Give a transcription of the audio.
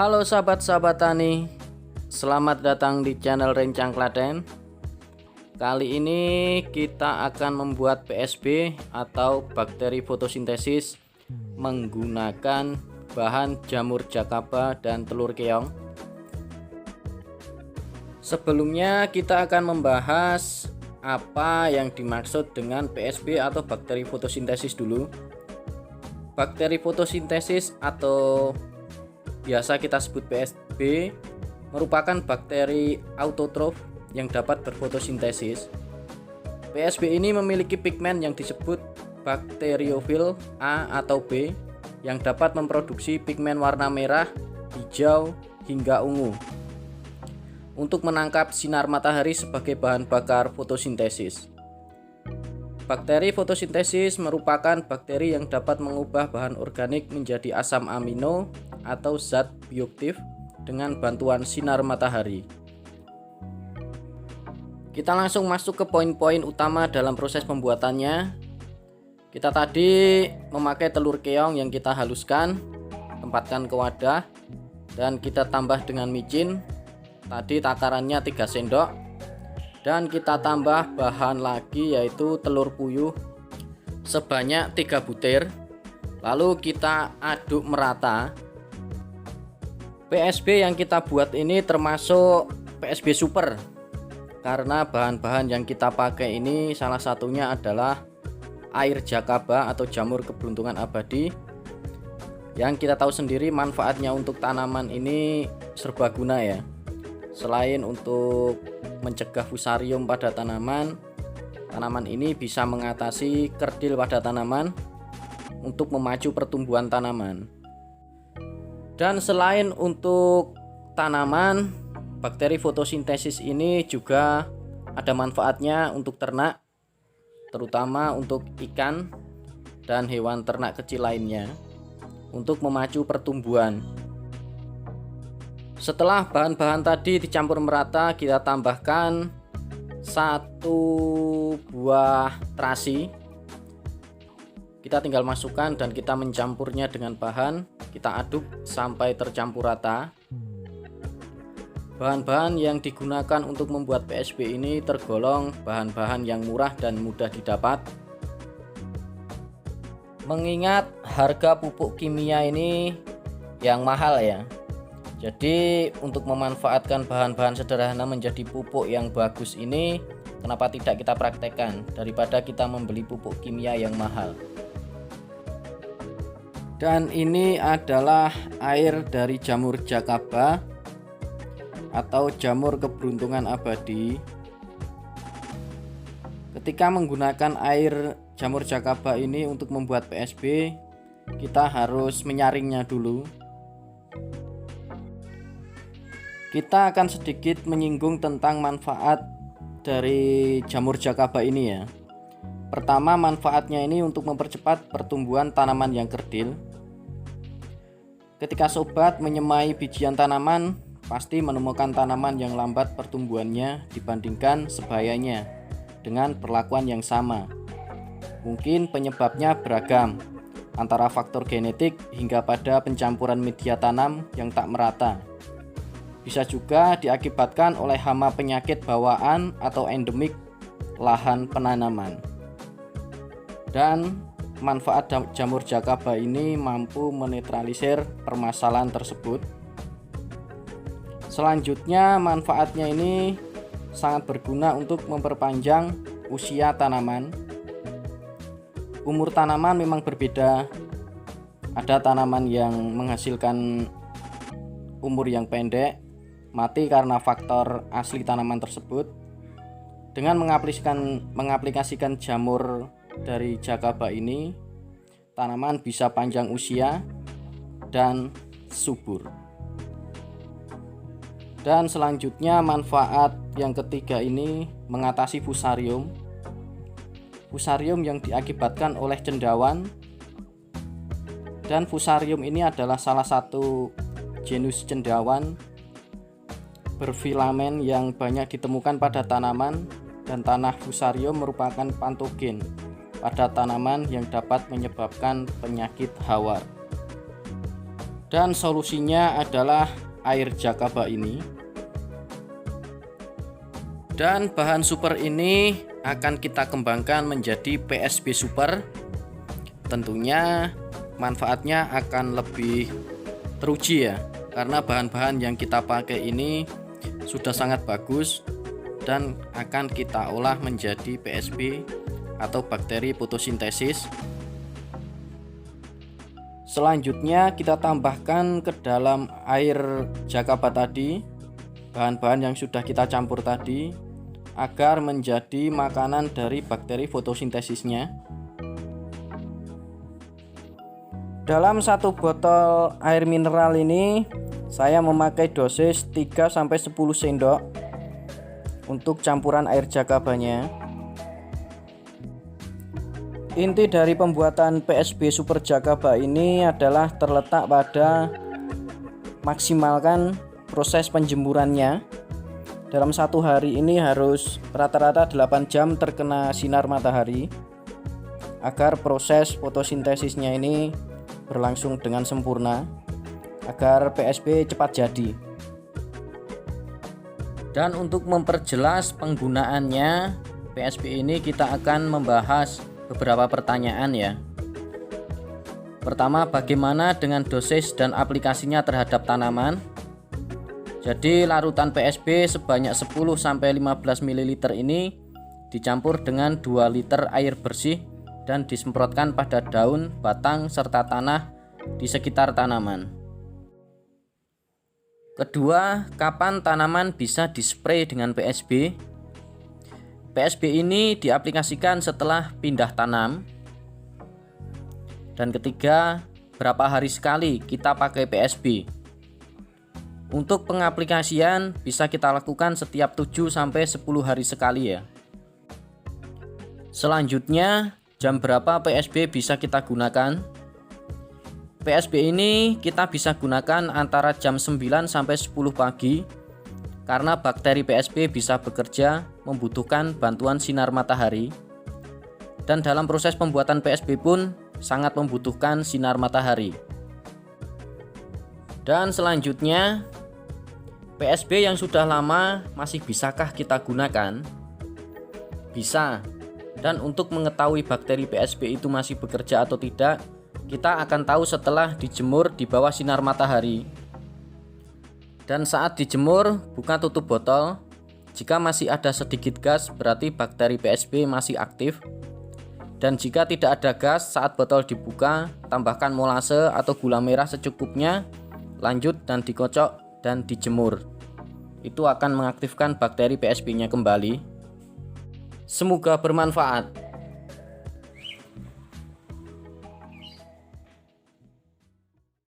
Halo sahabat-sahabat tani, selamat datang di channel Rencang Klaten. Kali ini kita akan membuat PSB atau bakteri fotosintesis menggunakan bahan jamur jakaba dan telur keong. Sebelumnya kita akan membahas apa yang dimaksud dengan PSB atau bakteri fotosintesis dulu. Bakteri fotosintesis atau biasa kita sebut PSB merupakan bakteri autotrof yang dapat berfotosintesis. PSB ini memiliki pigmen yang disebut bakteriofil A atau B yang dapat memproduksi pigmen warna merah, hijau, hingga ungu untuk menangkap sinar matahari sebagai bahan bakar fotosintesis. Bakteri fotosintesis merupakan bakteri yang dapat mengubah bahan organik menjadi asam amino atau zat bioaktif dengan bantuan sinar matahari. Kita langsung masuk ke poin-poin utama dalam proses pembuatannya. Kita tadi memakai telur keong yang kita haluskan, tempatkan ke wadah, dan kita tambah dengan micin. Tadi takarannya 3 sendok. Dan kita tambah bahan lagi yaitu telur puyuh sebanyak 3 butir. Lalu kita aduk merata. PSB yang kita buat ini termasuk PSB super karena bahan-bahan yang kita pakai ini salah satunya adalah air jakaba atau jamur keberuntungan abadi yang kita tahu sendiri manfaatnya untuk tanaman ini serbaguna ya. Selain untuk mencegah fusarium pada tanaman, tanaman ini bisa mengatasi kerdil pada tanaman untuk memacu pertumbuhan tanaman. Dan selain untuk tanaman, bakteri fotosintesis ini juga ada manfaatnya untuk ternak, terutama untuk ikan dan hewan ternak kecil lainnya untuk memacu pertumbuhan. Setelah bahan-bahan tadi dicampur merata, kita tambahkan 1 buah terasi. Kita tinggal masukkan dan kita mencampurnya dengan bahan. Kita aduk sampai tercampur rata. Bahan-bahan yang digunakan untuk membuat PSB ini tergolong bahan-bahan yang murah dan mudah didapat. Mengingat harga pupuk kimia ini yang mahal ya. Jadi untuk memanfaatkan bahan-bahan sederhana menjadi pupuk yang bagus ini, kenapa tidak kita praktekkan daripada kita membeli pupuk kimia yang mahal. Dan ini adalah air dari jamur jakaba atau jamur keberuntungan abadi. Ketika menggunakan air jamur jakaba ini untuk membuat PSB, kita harus menyaringnya dulu. Kita akan sedikit menyinggung tentang manfaat dari jamur jakaba ini ya. Pertama, manfaatnya ini untuk mempercepat pertumbuhan tanaman yang kerdil. Ketika sobat menyemai bijian tanaman, pasti menemukan tanaman yang lambat pertumbuhannya dibandingkan sebayanya dengan perlakuan yang sama. Mungkin penyebabnya beragam, antara faktor genetik hingga pada pencampuran media tanam yang tak merata. Bisa juga diakibatkan oleh hama penyakit bawaan atau endemik lahan penanaman. Dan manfaat jamur jakaba ini mampu menetralisir permasalahan tersebut. Selanjutnya, manfaatnya ini sangat berguna untuk memperpanjang usia tanaman. Umur tanaman memang berbeda. Ada tanaman yang menghasilkan umur yang pendek, mati karena faktor asli tanaman tersebut. Dengan mengaplikasikan jamur dari jakaba ini, tanaman bisa panjang usia dan subur. Dan selanjutnya, manfaat yang ketiga ini mengatasi fusarium. Fusarium yang diakibatkan oleh cendawan. Dan fusarium ini adalah salah satu genus cendawan berfilamen yang banyak ditemukan pada tanaman, dan tanah fusarium merupakan patogen pada tanaman yang dapat menyebabkan penyakit hawar. Dan solusinya adalah air jakaba ini. Dan bahan super ini akan kita kembangkan menjadi PSB Super. Tentunya manfaatnya akan lebih teruji ya, karena bahan-bahan yang kita pakai ini sudah sangat bagus dan akan kita olah menjadi PSB atau bakteri fotosintesis. Selanjutnya kita tambahkan ke dalam air jakaba tadi bahan-bahan yang sudah kita campur tadi agar menjadi makanan dari bakteri fotosintesisnya. Dalam satu botol air mineral ini saya memakai dosis 3-10 sendok untuk campuran air jakabanya. Inti dari pembuatan PSB Super Jakaba ini adalah terletak pada maksimalkan proses penjemurannya. Dalam satu hari ini harus rata-rata 8 jam terkena sinar matahari agar proses fotosintesisnya ini berlangsung dengan sempurna, agar PSB cepat jadi. Dan untuk memperjelas penggunaannya PSB ini, kita akan membahas beberapa pertanyaan ya. Pertama, bagaimana dengan dosis dan aplikasinya terhadap tanaman? Jadi larutan PSB sebanyak 10-15 ml ini dicampur dengan 2 liter air bersih dan disemprotkan pada daun, batang, serta tanah di sekitar tanaman. Kedua, kapan tanaman bisa dispray dengan PSB? PSB ini diaplikasikan setelah pindah tanam. Dan ketiga, berapa hari sekali kita pakai PSB? Untuk pengaplikasian bisa kita lakukan setiap 7-10 hari sekali ya. Selanjutnya, jam berapa PSB bisa kita gunakan? PSB ini kita bisa gunakan antara jam 9-10 pagi, karena bakteri PSB bisa bekerja membutuhkan bantuan sinar matahari. Dan dalam proses pembuatan PSB pun sangat membutuhkan sinar matahari. Dan selanjutnya, PSB yang sudah lama masih bisakah kita gunakan? Bisa. Dan untuk mengetahui bakteri PSB itu masih bekerja atau tidak, kita akan tahu setelah dijemur di bawah sinar matahari. Dan saat dijemur, buka tutup botol. Jika masih ada sedikit gas, berarti bakteri PSB masih aktif. Dan jika tidak ada gas saat botol dibuka, tambahkan molase atau gula merah secukupnya, lanjut dan dikocok dan dijemur. Itu akan mengaktifkan bakteri PSB-nya kembali. Semoga bermanfaat.